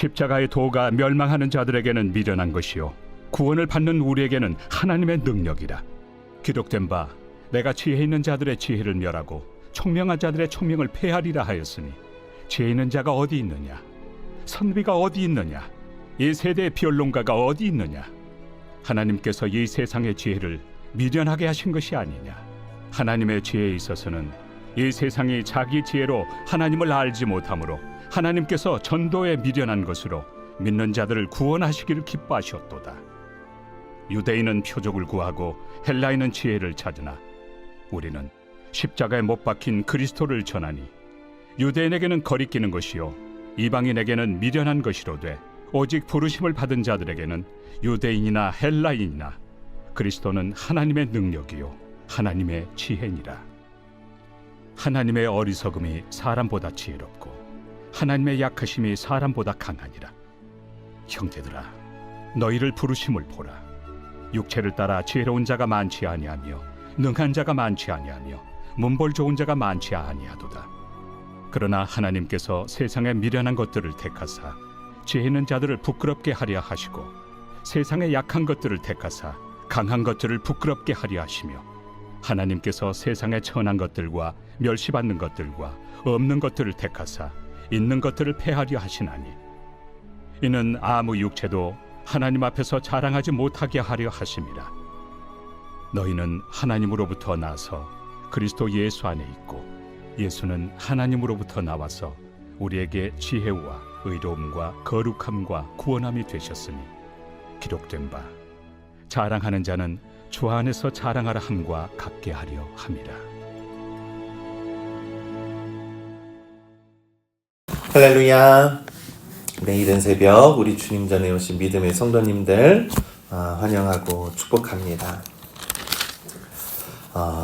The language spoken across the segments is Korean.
십자가의 도가 멸망하는 자들에게는 미련한 것이요 구원을 받는 우리에게는 하나님의 능력이라. 기록된 바 내가 지혜 있는 자들의 지혜를 멸하고 총명한 자들의 총명을 폐하리라 하였으니 지혜 있는 자가 어디 있느냐? 선비가 어디 있느냐? 이 세대의 변론가가 어디 있느냐? 하나님께서 이 세상의 지혜를 미련하게 하신 것이 아니냐? 하나님의 지혜에 있어서는 이 세상이 자기 지혜로 하나님을 알지 못하므로 하나님께서 전도에 미련한 것으로 믿는 자들을 구원하시기를 기뻐하셨도다. 유대인은 표적을 구하고 헬라인은 지혜를 찾으나 우리는 십자가에 못 박힌 그리스도를 전하니 유대인에게는 거리끼는 것이요 이방인에게는 미련한 것이로되 오직 부르심을 받은 자들에게는 유대인이나 헬라인이나 그리스도는 하나님의 능력이요 하나님의 지혜니라. 하나님의 어리석음이 사람보다 지혜롭고 하나님의 약하심이 사람보다 강하니라. 형제들아, 너희를 부르심을 보라. 육체를 따라 지혜로운 자가 많지 아니하며 능한 자가 많지 아니하며 문벌 좋은 자가 많지 아니하도다. 그러나 하나님께서 세상의 미련한 것들을 택하사 지혜 있는 자들을 부끄럽게 하려 하시고 세상의 약한 것들을 택하사 강한 것들을 부끄럽게 하려 하시며 하나님께서 세상의 천한 것들과 멸시받는 것들과 없는 것들을 택하사 있는 것들을 폐하려 하시나니 이는 아무 육체도 하나님 앞에서 자랑하지 못하게 하려 하심이라. 너희는 하나님으로부터 나서 그리스도 예수 안에 있고 예수는 하나님으로부터 나와서 우리에게 지혜와 의로움과 거룩함과 구원함이 되셨으니 기록된 바 자랑하는 자는 주 안에서 자랑하라 함과 같게 하려 함이라. 할렐루야. 네, 이른 새벽 우리 주님 전에 오신 믿음의 성도님들 환영하고 축복합니다.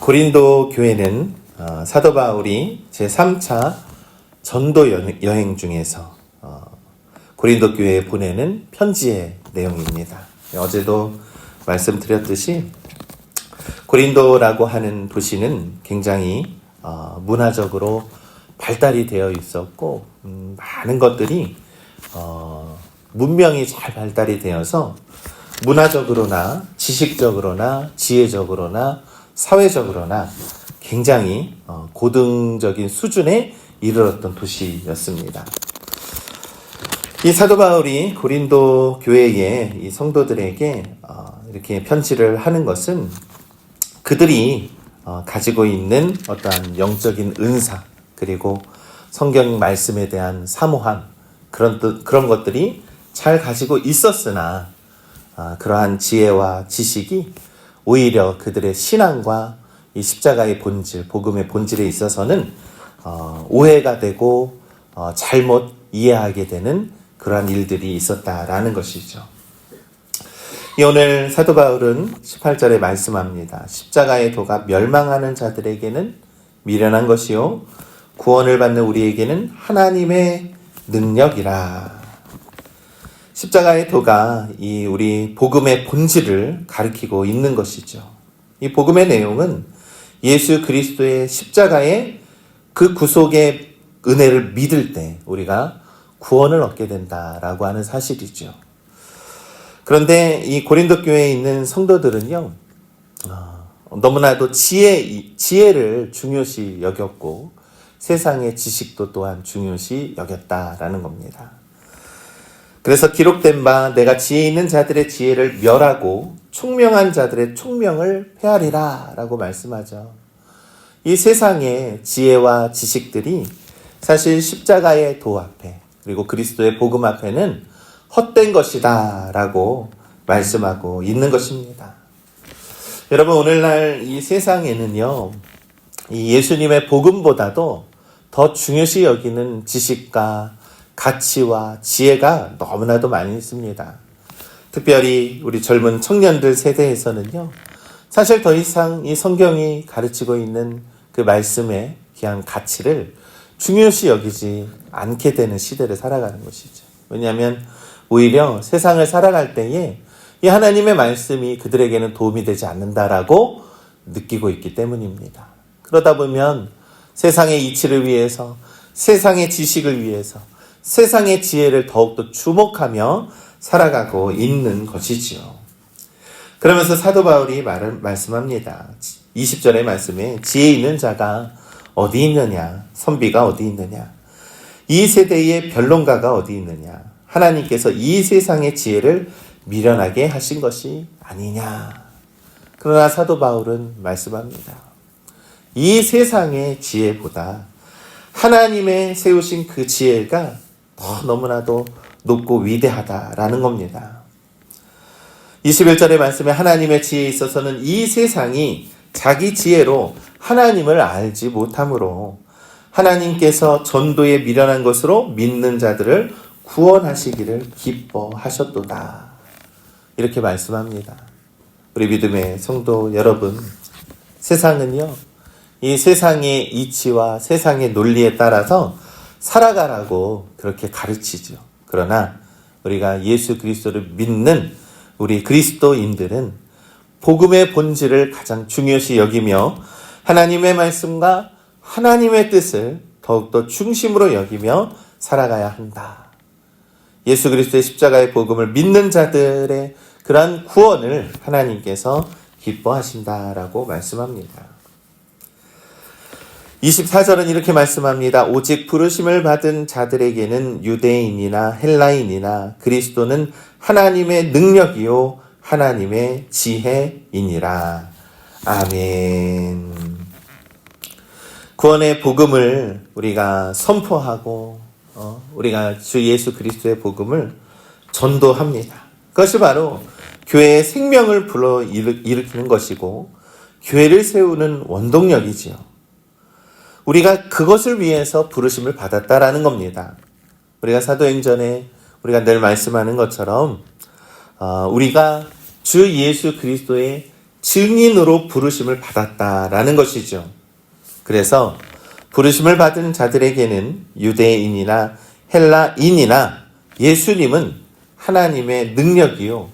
고린도 교회는 사도 바울이 제3차 전도 여행 중에서 고린도 교회에 보내는 편지의 내용입니다. 어제도 말씀드렸듯이 고린도라고 하는 도시는 굉장히 문화적으로 발달이 되어 있었고 많은 것들이 문명이 잘 발달이 되어서 문화적으로나 지식적으로나 지혜적으로나 사회적으로나 굉장히 고등적인 수준에 이르렀던 도시였습니다. 이 사도 바울이 고린도 교회의 이 성도들에게 이렇게 편지를 하는 것은 그들이 가지고 있는 어떠한 영적인 은사 그리고 성경 말씀에 대한 사모함 그런 것들이 잘 가지고 있었으나 그러한 지혜와 지식이 오히려 그들의 신앙과 이 십자가의 본질, 복음의 본질에 있어서는 오해가 되고 잘못 이해하게 되는 그러한 일들이 있었다라는 것이죠. 오늘 사도 바울은 18절에 말씀합니다. 십자가의 도가 멸망하는 자들에게는 미련한 것이요 구원을 받는 우리에게는 하나님의 능력이라. 십자가의 도가 이 우리 복음의 본질을 가리키고 있는 것이죠. 이 복음의 내용은 예수 그리스도의 십자가의 그 구속의 은혜를 믿을 때 우리가 구원을 얻게 된다라고 하는 사실이죠. 그런데 이 고린도 교회에 있는 성도들은요, 너무나도 지혜를 중요시 여겼고 세상의 지식도 또한 중요시 여겼다라는 겁니다. 그래서 기록된 바 내가 지혜 있는 자들의 지혜를 멸하고 총명한 자들의 총명을 폐하리라 라고 말씀하죠. 이 세상의 지혜와 지식들이 사실 십자가의 도 앞에 그리고 그리스도의 복음 앞에는 헛된 것이다 라고 말씀하고 있는 것입니다. 여러분, 오늘날 이 세상에는요, 이 예수님의 복음보다도 더 중요시 여기는 지식과 가치와 지혜가 너무나도 많이 있습니다. 특별히 우리 젊은 청년들 세대에서는요, 사실 더 이상 이 성경이 가르치고 있는 그 말씀의 귀한 가치를 중요시 여기지 않게 되는 시대를 살아가는 것이죠. 왜냐하면 오히려 세상을 살아갈 때에 이 하나님의 말씀이 그들에게는 도움이 되지 않는다라고 느끼고 있기 때문입니다. 그러다 보면 세상의 이치를 위해서, 세상의 지식을 위해서, 세상의 지혜를 더욱더 주목하며 살아가고 있는 것이지요. 그러면서 사도 바울이 말씀합니다. 20절의 말씀에 지혜 있는 자가 어디 있느냐? 선비가 어디 있느냐? 이 세대의 변론가가 어디 있느냐? 하나님께서 이 세상의 지혜를 미련하게 하신 것이 아니냐? 그러나 사도 바울은 말씀합니다. 이 세상의 지혜보다 하나님의 세우신 그 지혜가 더 너무나도 높고 위대하다라는 겁니다. 21절의 말씀에 하나님의 지혜에 있어서는 이 세상이 자기 지혜로 하나님을 알지 못하므로 하나님께서 전도에 미련한 것으로 믿는 자들을 구원하시기를 기뻐하셨도다. 이렇게 말씀합니다. 우리 믿음의 성도 여러분, 세상은요, 이 세상의 이치와 세상의 논리에 따라서 살아가라고 그렇게 가르치죠. 그러나 우리가 예수 그리스도를 믿는 우리 그리스도인들은 복음의 본질을 가장 중요시 여기며 하나님의 말씀과 하나님의 뜻을 더욱더 중심으로 여기며 살아가야 한다. 예수 그리스도의 십자가의 복음을 믿는 자들의 그러한 구원을 하나님께서 기뻐하신다라고 말씀합니다. 24절은 이렇게 말씀합니다. 오직 부르심을 받은 자들에게는 유대인이나 헬라인이나 그리스도는 하나님의 능력이요 하나님의 지혜이니라. 아멘. 구원의 복음을 우리가 선포하고 우리가 주 예수 그리스도의 복음을 전도합니다. 그것이 바로 교회의 생명을 불러 일으키는 것이고 교회를 세우는 원동력이지요. 우리가 그것을 위해서 부르심을 받았다라는 겁니다. 우리가 사도행전에 우리가 늘 말씀하는 것처럼 우리가 주 예수 그리스도의 증인으로 부르심을 받았다라는 것이죠. 그래서 부르심을 받은 자들에게는 유대인이나 헬라인이나 예수님은 하나님의 능력이요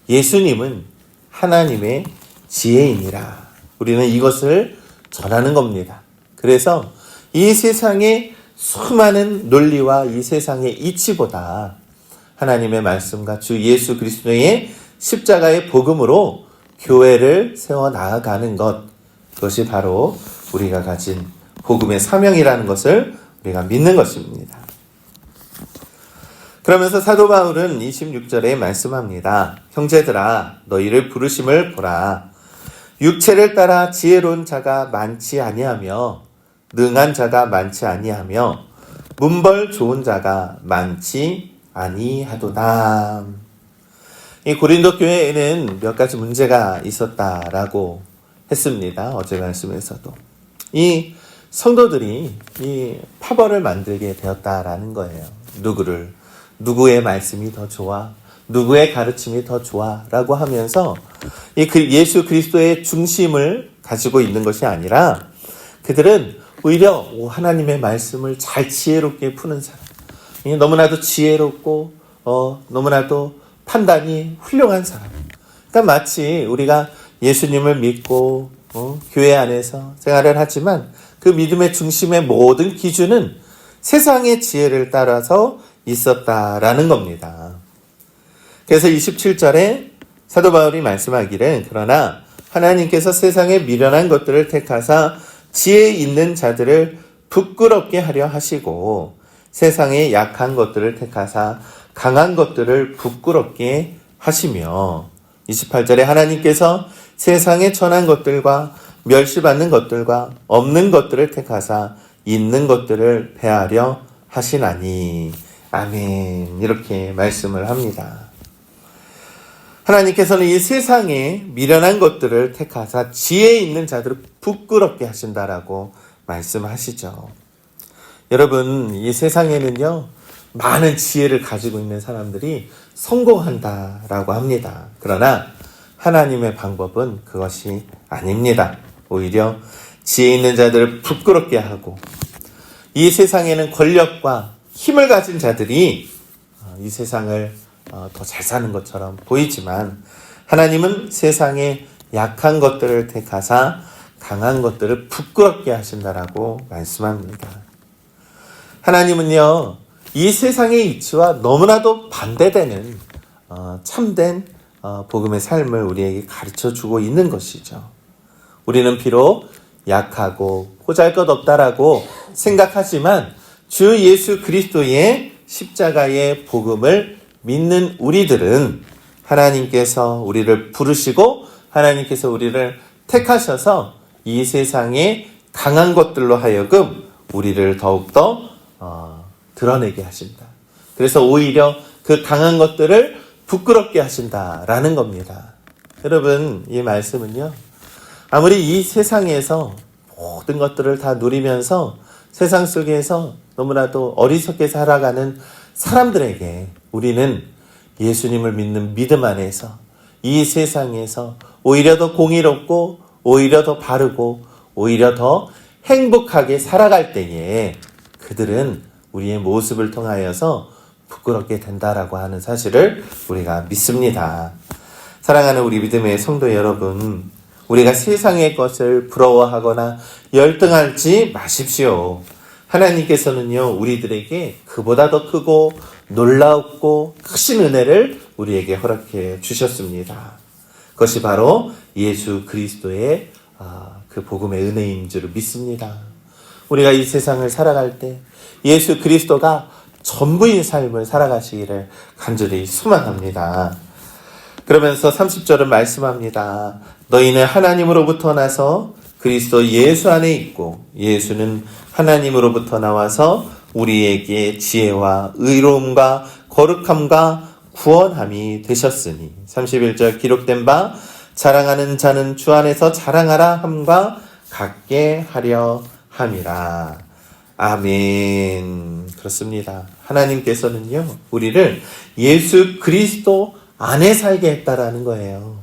예수님은 하나님의 지혜이니라. 우리는 이것을 전하는 겁니다. 그래서 이 세상의 수많은 논리와 이 세상의 이치보다 하나님의 말씀과 주 예수 그리스도의 십자가의 복음으로 교회를 세워 나아가는 것, 그것이 바로 우리가 가진 복음의 사명이라는 것을 우리가 믿는 것입니다. 그러면서 사도 바울은 26절에 말씀합니다. 형제들아 너희를 부르심을 보라. 육체를 따라 지혜로운 자가 많지 아니하며 능한 자가 많지 아니하며 문벌 좋은 자가 많지 아니하도다. 이 고린도 교회에는 몇 가지 문제가 있었다라고 했습니다. 어제 말씀에서도. 이 성도들이 이 파벌을 만들게 되었다라는 거예요. 누구의 말씀이 더 좋아? 누구의 가르침이 더 좋아? 라고 하면서 예수 그리스도의 중심을 가지고 있는 것이 아니라 그들은 오히려 하나님의 말씀을 잘 지혜롭게 푸는 사람, 너무나도 지혜롭고 너무나도 판단이 훌륭한 사람. 그러니까 마치 우리가 예수님을 믿고 교회 안에서 생활을 하지만 그 믿음의 중심의 모든 기준은 세상의 지혜를 따라서 있었다라는 겁니다. 그래서 27절에 사도 바울이 말씀하기를 그러나 하나님께서 세상에 미련한 것들을 택하사 지혜 있는 자들을 부끄럽게 하려 하시고 세상에 약한 것들을 택하사 강한 것들을 부끄럽게 하시며 28절에 하나님께서 세상에 천한 것들과 멸시받는 것들과 없는 것들을 택하사 있는 것들을 패하려 하시나니 아멘. 이렇게 말씀을 합니다. 하나님께서는 이 세상에 미련한 것들을 택하사 지혜 있는 자들을 부끄럽게 하신다라고 말씀하시죠. 여러분, 이 세상에는요, 많은 지혜를 가지고 있는 사람들이 성공한다라고 합니다. 그러나 하나님의 방법은 그것이 아닙니다. 오히려 지혜 있는 자들을 부끄럽게 하고 이 세상에는 권력과 힘을 가진 자들이 이 세상을 더 잘 사는 것처럼 보이지만 하나님은 세상에 약한 것들을 택하사 강한 것들을 부끄럽게 하신다라고 말씀합니다. 하나님은요, 이 세상의 이치와 너무나도 반대되는 참된 복음의 삶을 우리에게 가르쳐주고 있는 것이죠. 우리는 비록 약하고 보잘것없다라고 생각하지만 주 예수 그리스도의 십자가의 복음을 믿는 우리들은 하나님께서 우리를 부르시고 하나님께서 우리를 택하셔서 이 세상의 강한 것들로 하여금 우리를 더욱더 드러내게 하신다. 그래서 오히려 그 강한 것들을 부끄럽게 하신다라는 겁니다. 여러분, 이 말씀은요, 아무리 이 세상에서 모든 것들을 다 누리면서 세상 속에서 너무나도 어리석게 살아가는 사람들에게 우리는 예수님을 믿는 믿음 안에서 이 세상에서 오히려 더 공의롭고 오히려 더 바르고 오히려 더 행복하게 살아갈 때에 그들은 우리의 모습을 통하여서 부끄럽게 된다라고 하는 사실을 우리가 믿습니다. 사랑하는 우리 믿음의 성도 여러분, 우리가 세상의 것을 부러워하거나 열등하지 마십시오. 하나님께서는요, 우리들에게 그보다 더 크고 놀랍고 크신 은혜를 우리에게 허락해 주셨습니다. 그것이 바로 예수 그리스도의 그 복음의 은혜인 줄 믿습니다. 우리가 이 세상을 살아갈 때 예수 그리스도가 전부인 삶을 살아가시기를 간절히 소망합니다. 그러면서 30절은 말씀합니다. 너희는 하나님으로부터 나서 그리스도 예수 안에 있고 예수는 하나님으로부터 나와서 우리에게 지혜와 의로움과 거룩함과 구원함이 되셨으니 31절 기록된 바 자랑하는 자는 주 안에서 자랑하라 함과 같게 하려 함이라. 아멘. 그렇습니다. 하나님께서는요, 우리를 예수 그리스도 안에 살게 했다라는 거예요.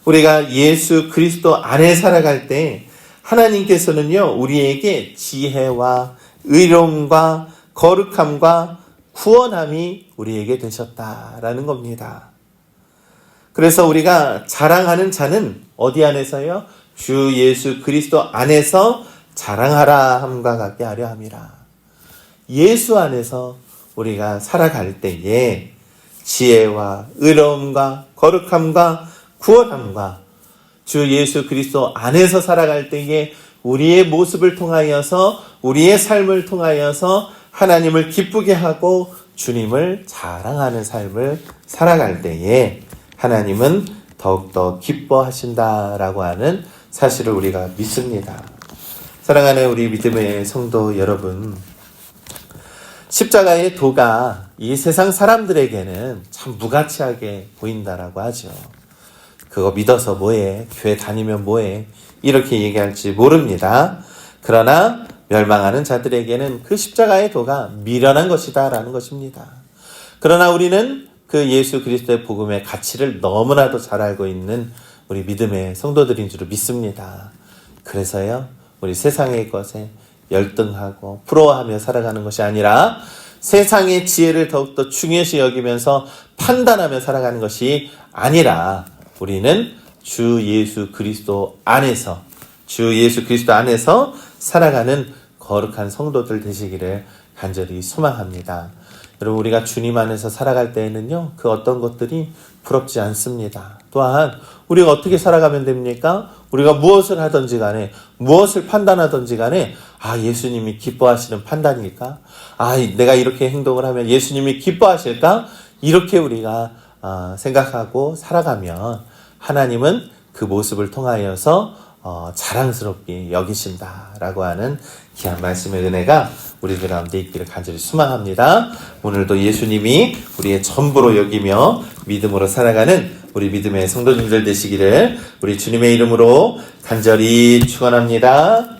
우리가 예수 그리스도 안에 살아갈 때 하나님께서는요, 우리에게 지혜와 의로움과 거룩함과 구원함이 우리에게 되셨다라는 겁니다. 그래서 우리가 자랑하는 자는 어디 안에서요? 주 예수 그리스도 안에서 자랑하라 함과 같게 하려 함이라. 예수 안에서 우리가 살아갈 때에 지혜와 의로움과 거룩함과 구원함과 주 예수 그리스도 안에서 살아갈 때에 우리의 모습을 통하여서 우리의 삶을 통하여서 하나님을 기쁘게 하고 주님을 자랑하는 삶을 살아갈 때에 하나님은 더욱더 기뻐하신다라고 하는 사실을 우리가 믿습니다. 사랑하는 우리 믿음의 성도 여러분, 십자가의 도가 이 세상 사람들에게는 참 무가치하게 보인다라고 하죠. 그거 믿어서 뭐해? 교회 다니면 뭐해? 이렇게 얘기할지 모릅니다. 그러나 멸망하는 자들에게는 그 십자가의 도가 미련한 것이다라는 것입니다. 그러나 우리는 그 예수 그리스도의 복음의 가치를 너무나도 잘 알고 있는 우리 믿음의 성도들인 줄 믿습니다. 그래서요, 우리 세상의 것에 열등하고 부러워하며 살아가는 것이 아니라 세상의 지혜를 더욱더 중요시 여기면서 판단하며 살아가는 것이 아니라 우리는 주 예수 그리스도 안에서 살아가는 거룩한 성도들 되시기를 간절히 소망합니다. 여러분, 우리가 주님 안에서 살아갈 때에는요, 그 어떤 것들이 부럽지 않습니다. 또한 우리가 어떻게 살아가면 됩니까? 우리가 무엇을 하든지 간에, 무엇을 판단하든지 간에, 예수님이 기뻐하시는 판단일까? 내가 이렇게 행동을 하면 예수님이 기뻐하실까? 이렇게 우리가 생각하고 살아가면 하나님은 그 모습을 통하여서 자랑스럽게 여기신다라고 하는 귀한 말씀의 은혜가 우리들 가운데 있기를 간절히 소망합니다. 오늘도 예수님이 우리의 전부로 여기며 믿음으로 살아가는 우리 믿음의 성도님들 되시기를 우리 주님의 이름으로 간절히 축원합니다.